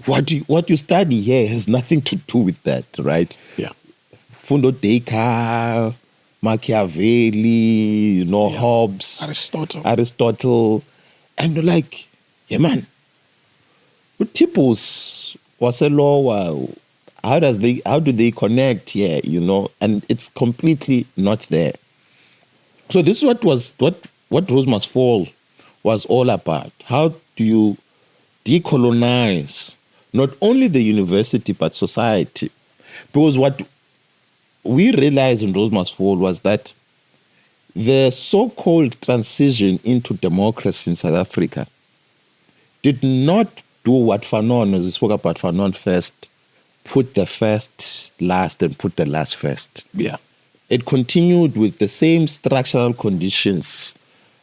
what you study here has nothing to do with that, right? Yeah. Fundo Descartes, Machiavelli, Hobbes, Aristotle. And you're like, yeah, man, Tipos was a law. How do they connect here, And it's completely not there. So this is what Rhodes Must Fall was all about. How do you decolonize not only the university but society? Because what we realized in Rhodes Must Fall was that the so-called transition into democracy in South Africa did not do what Fanon, as we spoke about Fanon first, put the first last and put the last first. Yeah. It continued with the same structural conditions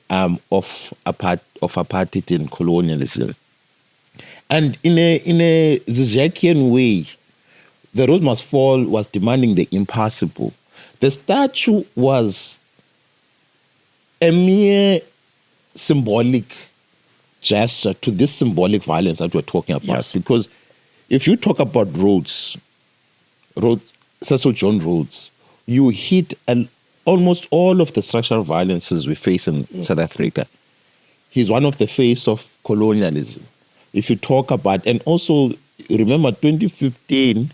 of apartheid and colonialism. And in a Zizekian way, the Rhodes Must Fall was demanding the impossible. The statue was a mere symbolic gesture to this symbolic violence that we're talking about. Yes. Because if you talk about Rhodes, Cecil John Rhodes, you hit almost all of the structural violences we face in South Africa. He's one of the face of colonialism. If you talk about, and also remember 2015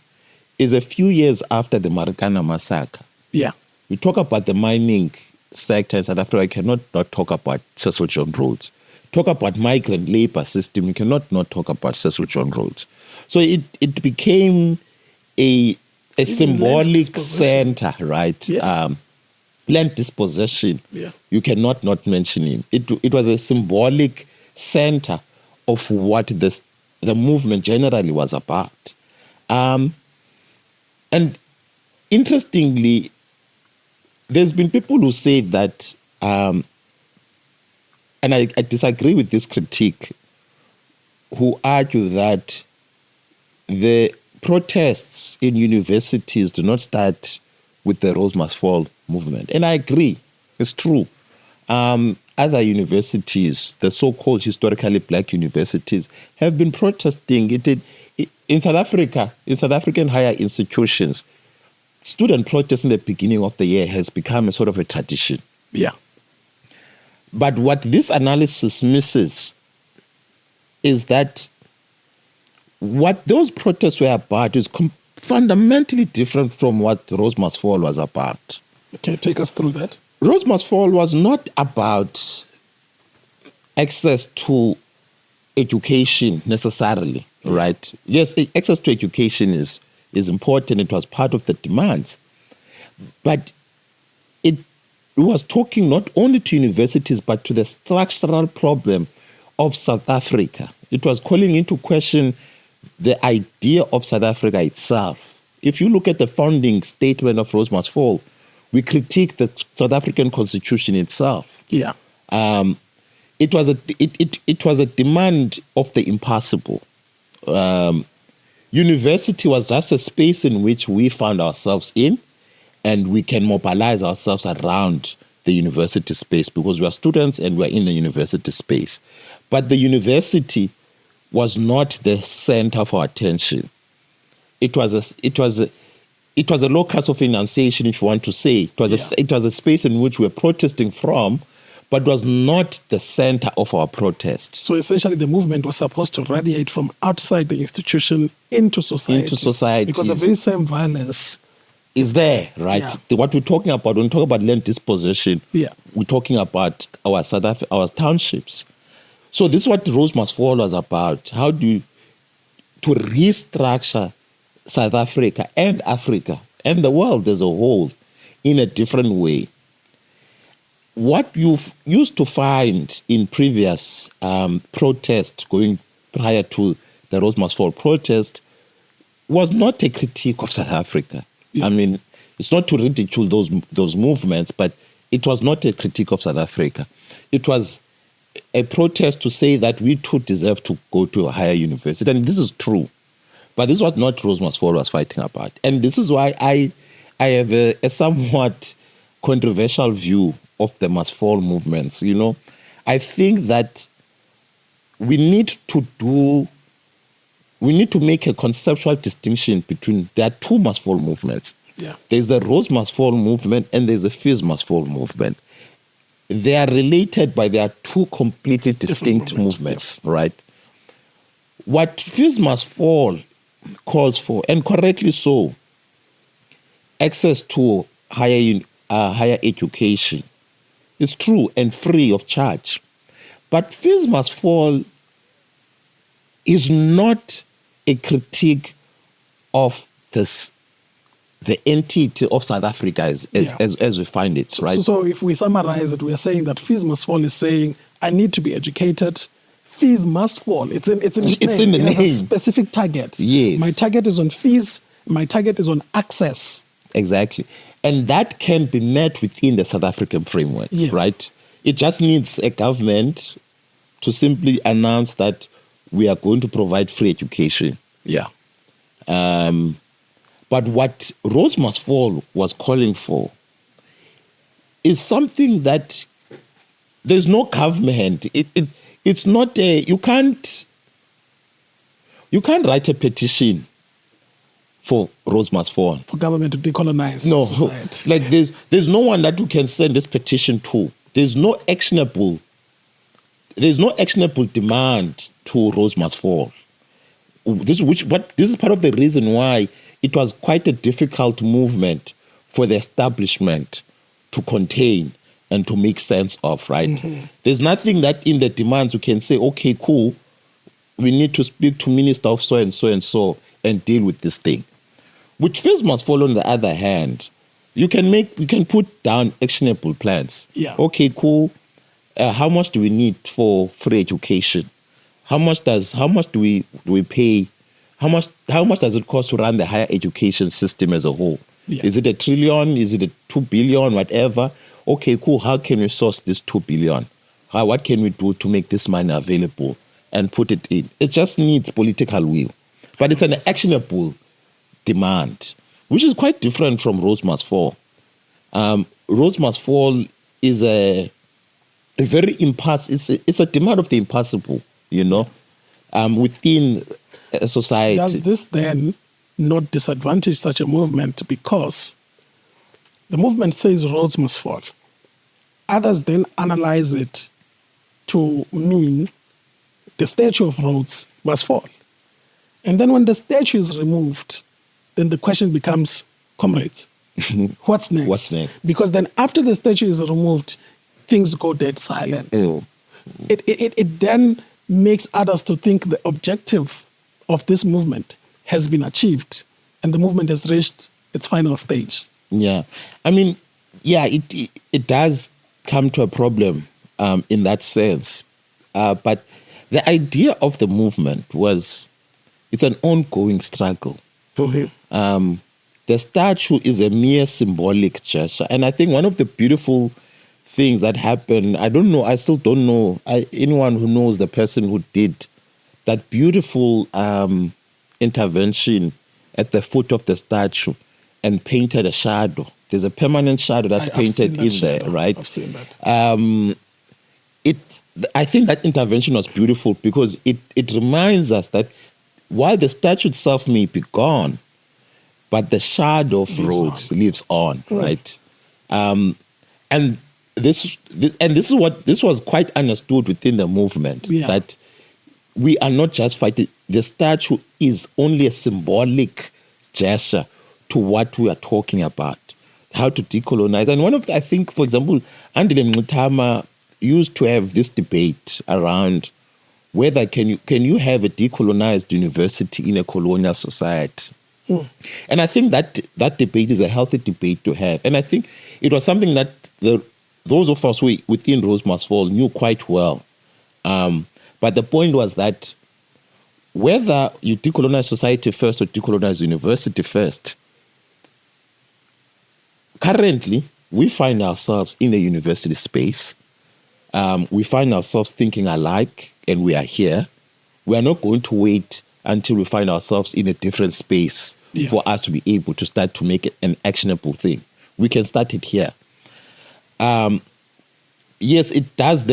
is a few years after the Marikana massacre. Yeah. We talk about the mining sector in South Africa, I cannot not talk about Cecil John Rhodes. Talk about migrant labor system, you cannot not talk about Cecil John Rhodes. So it became a symbolic center, right? Yeah. Land dispossession. Yeah. You cannot not mention him. It was a symbolic center of what the movement generally was about. And interestingly, there's been people who say that, and I disagree with this critique, who argue that the protests in universities do not start with the Rhodes Must Fall movement. And I agree, it's true. Other universities, the so-called historically black universities, have been protesting. In South Africa, in South African higher institutions, student protest in the beginning of the year has become a sort of a tradition. Yeah. But what this analysis misses is that what those protests were about is fundamentally different from what Rhodes Must Fall was about. Okay, take us through that. Rhodes Must Fall was not about access to education necessarily, right? Yes, access to education is important. It was part of the demands. But it was talking not only to universities, but to the structural problem of South Africa. It was calling into question the idea of South Africa itself. If you look at the founding statement of Rhodes Must Fall, we critique the South African Constitution itself. Yeah. It was a demand of the impossible. University was just a space in which we found ourselves in, and we can mobilize ourselves around the university space because we are students and we are in the university space. But the university was not the center of our attention. It was a locus of enunciation, if you want to say. It was a space in which we were protesting from, but was not the center of our protest. So essentially the movement was supposed to radiate from outside the institution into society. Into society. Because the very same violence is there, right? Yeah. What we're talking about, when we talk about land dispossession, we're talking about our townships. So this is what Rhodes Must Fall was about. How to restructure South Africa and the world as a whole in a different way. What you've used to find in previous protests going prior to the Rhodes Must Fall protest was not a critique of South Africa. Yeah. I mean, it's not to ridicule those movements, but it was not a critique of South Africa. It was a protest to say that we too deserve to go to a higher university. And this is true. But this is what not Rhodes Must Fall was fighting about. And this is why I have a somewhat controversial view of the Must Fall movements. I think that we need to do we need to make a conceptual distinction between, there are two must fall movements. Yeah. There's the Rhodes must fall movement and there's the fees must fall movement. They are related, but they are two completely distinct movements, yes. right? What fees must fall calls for, and correctly so, access to higher education is true and free of charge. But fees must fall is not a critique of the entity of South Africa as we find it, right? So if we summarize it, we are saying that fees must fall is saying, I need to be educated. Fees must fall. It's in its name. In the it name. has a specific target. Yes. My target is on fees. My target is on access. Exactly. And that can be met within the South African framework, yes. right? It just needs a government to simply announce that we are going to provide free education. Yeah. But what Rhodes must fall was calling for is something that there's no government. It's not a, you can't write a petition for Rhodes must fall. For government to decolonize society. Like there's no one that you can send this petition to. There's no actionable demand to Rhodes must fall. This is part of the reason why it was quite a difficult movement for the establishment to contain and to make sense of, right? Mm-hmm. There's nothing that in the demands you can say, okay, cool, we need to speak to Minister of so and so and so and deal with this thing. Which fees must fall on the other hand. You can put down actionable plans. Yeah. Okay, cool. How much do we need for free education? How much do we pay? How much does it cost to run the higher education system as a whole? Yeah. Is it $1 trillion? Is it 2 billion? Whatever. Okay, cool. How can we source this 2 billion? What can we do to make this money available and put it in? It just needs political will. But it's an actionable demand, which is quite different from Rhodes must fall. Rhodes must fall is a very it's a demand of the impossible, within a society. Does this then not disadvantage such a movement because the movement says Rhodes must fall? Others then analyze it to mean the statue of Rhodes must fall. And then when the statue is removed, then the question becomes, comrades, what's next? What's next? Because then after the statue is removed, things go dead silent. Ew. It then makes others to think the objective of this movement has been achieved and the movement has reached its final stage. Yeah. I mean, yeah, it does come to a problem in that sense. But the idea of the movement was, it's an ongoing struggle. Mm-hmm. The statue is a mere symbolic gesture. And I think one of the beautiful things that happened, I still don't know anyone who knows the person who did that beautiful intervention at the foot of the statue and painted a shadow. There's a permanent shadow that's painted in there, right? I've seen that. I think that intervention was beautiful because it reminds us that while the statue itself may be gone, but the shadow of Rhodes lives on, right? And this was quite understood within the movement, that we are not just fighting. The statue is only a symbolic gesture to what we are talking about, how to decolonize. And I think, for example, Andile Mngxitama used to have this debate around whether can you have a decolonized university in a colonial society. And I think that debate is a healthy debate to have. And I think it was something that those of us who within Rhodes must fall knew quite well. But the point was that whether you decolonize society first or decolonize university first, currently we find ourselves in a university space. We find ourselves thinking alike, and we are here. We are not going to wait until we find ourselves in a different space for us to be able to start to make it an actionable thing. We can start it here. Yes, it does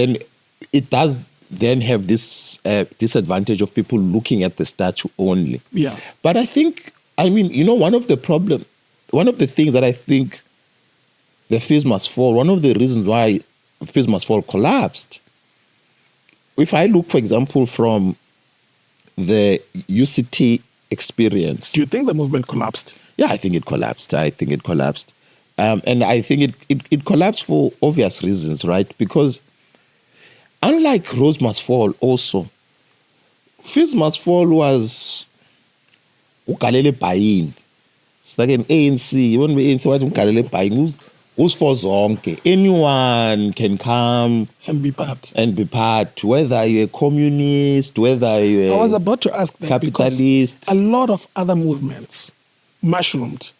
then have this disadvantage of people looking at the statue only. Yeah. But I think, one of the things that I think the Fees Must Fall, one of the reasons why Fees Must Fall collapsed, if I look, for example, from the UCT experience. Do you think the movement collapsed? Yeah, I think it collapsed. And I think it collapsed for obvious reasons, right? Because unlike Rhodes Must Fall also, Fees Must Fall was ugalele buying. It's like an ANC. When the ANC was ugalele buying, who's for zonke. Anyone can come and be part. Whether you're a communist, whether you're I was about to ask that capitalist. Because a lot of other movements mushroomed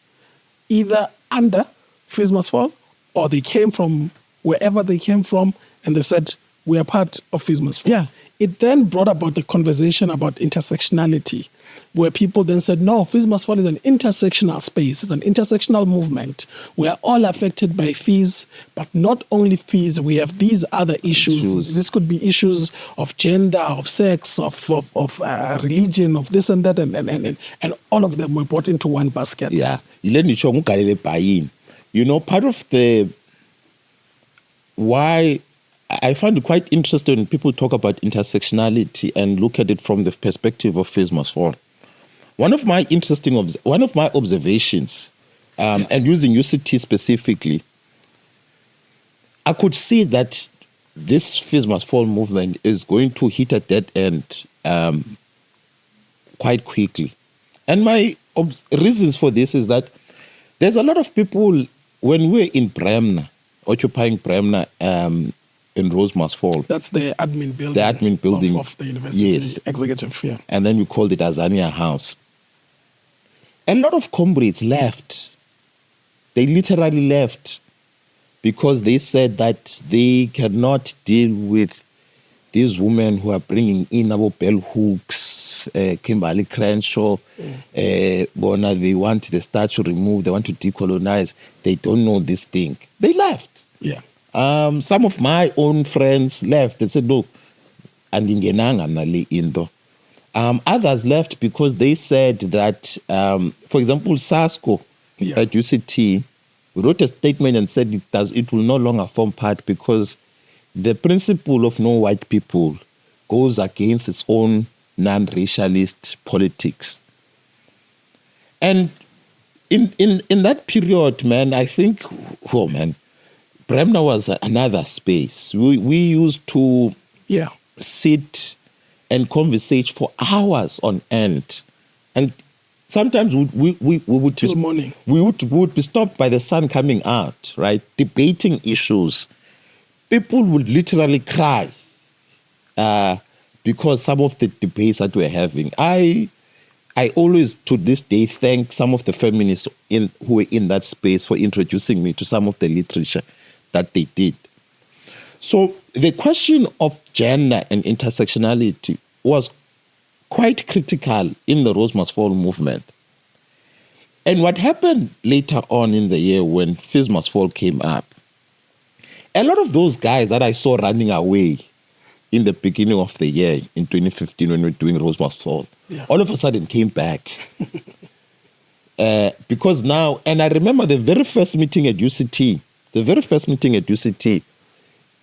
either under Fees Must Fall, or they came from wherever they came from and they said, we are part of Fees Must Fall. Yeah. It then brought about the conversation about intersectionality, where people then said, no, Fees Must Fall is an intersectional space. It's an intersectional movement. We are all affected by fees, but not only fees. We have these other issues. This could be issues of gender, of sex, of religion, of this and that, and all of them were brought into one basket. Yeah. Part of the why I find it quite interesting when people talk about intersectionality and look at it from the perspective of Fees Must Fall. One of my observations, and using UCT specifically, I could see that this Fees Must Fall movement is going to hit a dead end quite quickly. And my reasons for this is that there's a lot of people, when we're in Bremner, occupying Bremner, in Rhodes Must Fall. That's the admin building. The admin building of the university executive. Yeah. And then we called it Azania House. A lot of comrades left. They literally left because they said that they cannot deal with these women who are bringing in our bell hooks, Kimberly Crenshaw, Bona, they want the statue removed, they want to decolonize. They don't know this thing. They left. Yeah. Some of my own friends left. They said, look, andingenanga nale into. Others left because they said that, for example, SASCO at UCT wrote a statement and said it will no longer form part because the principle of no white people goes against its own non-racialist politics. And in that period, man, I think, Bremner was another space. We used to sit and conversate for hours on end. And sometimes we would till morning. We would be stopped by the sun coming out, right? Debating issues. People would literally cry because some of the debates that we're having. I always, to this day, thank some of the feminists who were in that space for introducing me to some of the literature that they did. So the question of gender and intersectionality was quite critical in the Rhodes Must Fall movement. And what happened later on in the year when Fees Must Fall came up, a lot of those guys that I saw running away in the beginning of the year in 2015 when we were doing Rhodes Must Fall, all of a sudden came back. Because now, and I remember the very first meeting at UCT,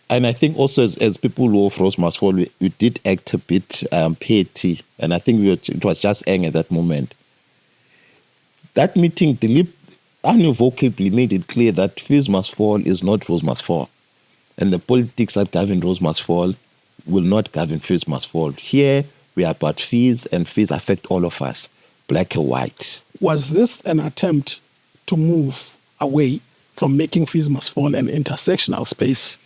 and I think also as people who of Rhodes Must Fall, we did act a bit petty, and I think it was just anger at that moment. That meeting unequivocally made it clear that Fees Must Fall is not Rhodes Must Fall. And the politics that govern Rhodes Must Fall will not govern Fees Must Fall. Here, we are about fees, and fees affect all of us, black and white. Was this an attempt to move away from making Fees Must Fall an intersectional space?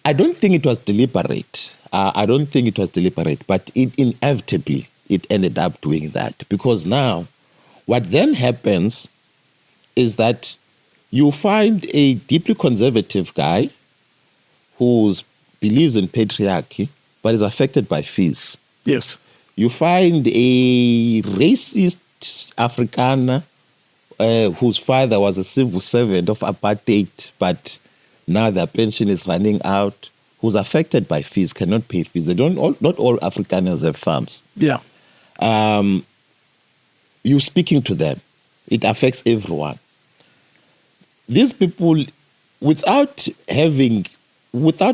I don't think it was deliberate. But inevitably, it ended up doing that. Because now, what then happens is that you find a deeply conservative guy who believes in patriarchy, but is affected by fees. Yes. You find a racist Afrikaner whose father was a civil servant of apartheid, but now their pension is running out, who's affected by fees cannot pay fees. Not all Afrikaners have farms. Yeah. You're speaking to them. It affects everyone. These people, without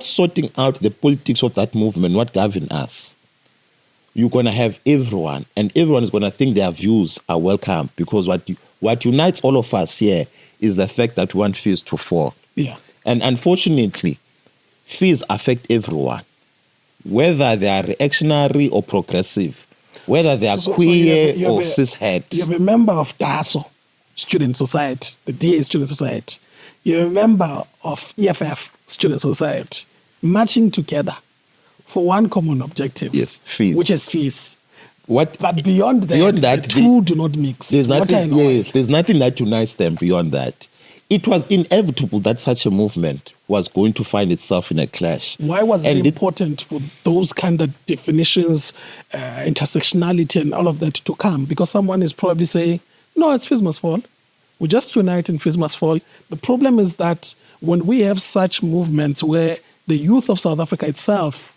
sorting out the politics of that movement, what governs us, you're going to have everyone, and everyone is going to think their views are welcome, because what unites all of us here is the fact that we want fees to fall. Yeah. And unfortunately, fees affect everyone, whether they are reactionary or progressive, whether they are queer or cishet. You're a member of DASO, Student Society, the DA Student Society. You're a member of EFF, Student Society, marching together for one common objective. Yes, fees. Which is fees. But beyond that, the two do not mix. There's nothing that unites them beyond that. It was inevitable that such a movement was going to find itself in a clash. Why was it important for those kind of definitions, intersectionality and all of that to come? Because someone is probably saying, no, it's fees must fall. We just unite and fees must fall. The problem is that when we have such movements where the youth of South Africa itself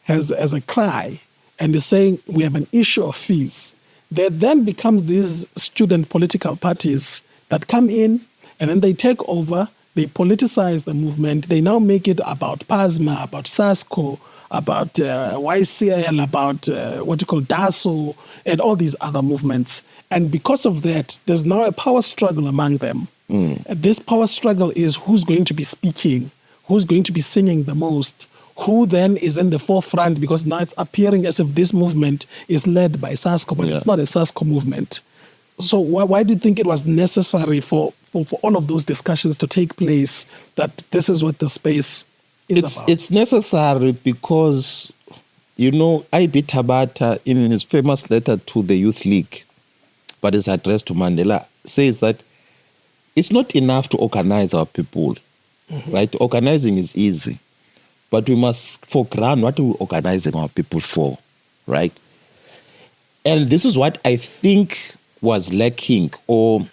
has as a cry and is saying we have an issue of fees, there then becomes these student political parties that come in and then they take over, they politicize the movement, they now make it about PASMA, about SASCO, about YCL, about DASO, and all these other movements. And because of that, there's now a power struggle among them. And this power struggle is who's going to be speaking, who's going to be singing the most, who then is in the forefront, because now it's appearing as if this movement is led by SASCO, but it's not a SASCO movement. So why do you think it was necessary for all of those discussions to take place, that this is what the space is about? It's necessary because, I.B. Tabata, in his famous letter to the Youth League, but it's addressed to Mandela, says that it's not enough to organize our people, right? Organizing is easy, but we must foreground what we're organizing our people for, right? And this is what I think was lacking, or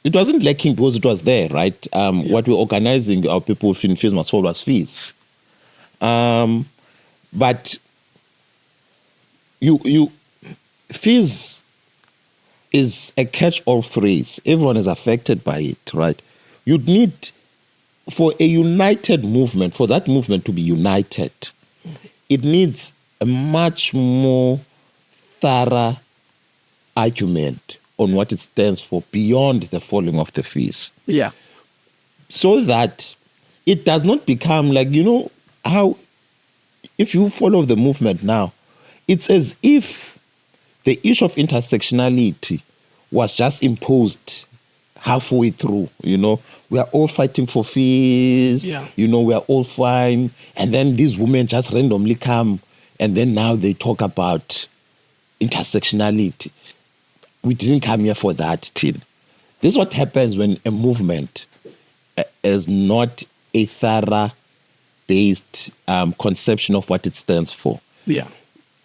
it wasn't lacking because it was there, right? What we're organizing our people in fees must fall was fees. But fees is a catch-all phrase. Everyone is affected by it, right? You'd need, for a united movement, for that movement to be united, it needs a much more thorough argument on what it stands for beyond the falling of the fees. Yeah. So that it does not become like, how, if you follow the movement now, it's as if the issue of intersectionality was just imposed halfway through. We are all fighting for fees, we are all fine. And then these women just randomly come and then now they talk about intersectionality. We didn't come here for that, Tin. This is what happens when a movement is not a thorough-based conception of what it stands for. Yeah.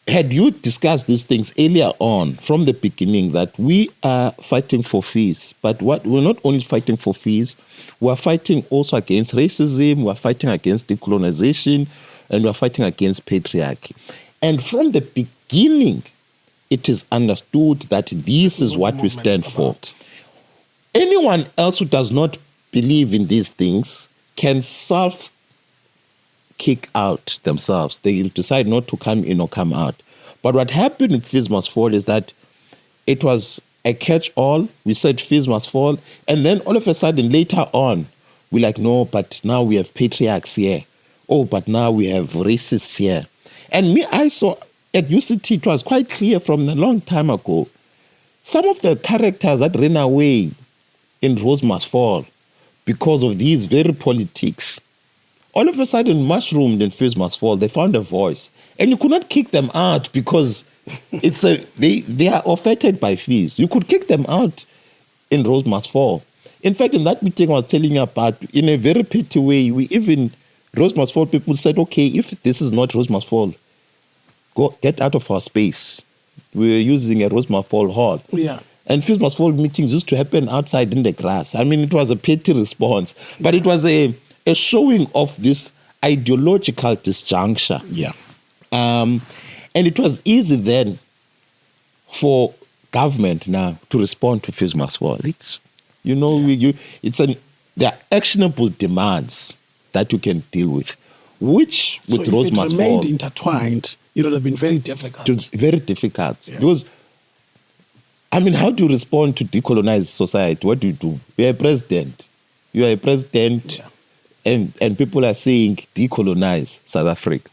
Had you discussed these things earlier on, from the beginning, that we are fighting for fees, but we're not only fighting for fees, we're fighting also against racism, we're fighting against decolonization, and we're fighting against patriarchy. And from the beginning, it is understood that this is what we stand for. Anyone else who does not believe in these things can self-kick out themselves. They decide not to come in or come out. But what happened with fees must fall is that it was a catch-all. We said fees must fall. And then all of a sudden, later on, we're like, no, but now we have patriarchs here. Oh, but now we have racists here. And I saw at UCT, it was quite clear from a long time ago, some of the characters that ran away in Rhodes must fall because of these very politics, all of a sudden mushroomed in fees must fall. They found a voice. And you could not kick them out because they are affected by fees. You could kick them out in Rhodes must fall. In fact, in that meeting I was telling you about, in a very petty way, Rhodes must fall people said, okay, if this is not Rhodes must fall, get out of our space. We're using a Rhodes must fall hall. Yeah. And fees must fall meetings used to happen outside in the grass. I mean, it was a petty response, but it was a showing of this ideological disjuncture. Yeah. And it was easy then for government now to respond to Fees Must Fall. It's, you know, there are actionable demands that you can deal with, which So with if Rhodes it Must remained Fall, intertwined, it would have been very difficult. it was very difficult. Yeah. Because, I mean, how do you respond to decolonized society? What do? You're a president. You are a president, Yeah. and people are saying decolonize South Africa.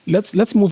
Let's move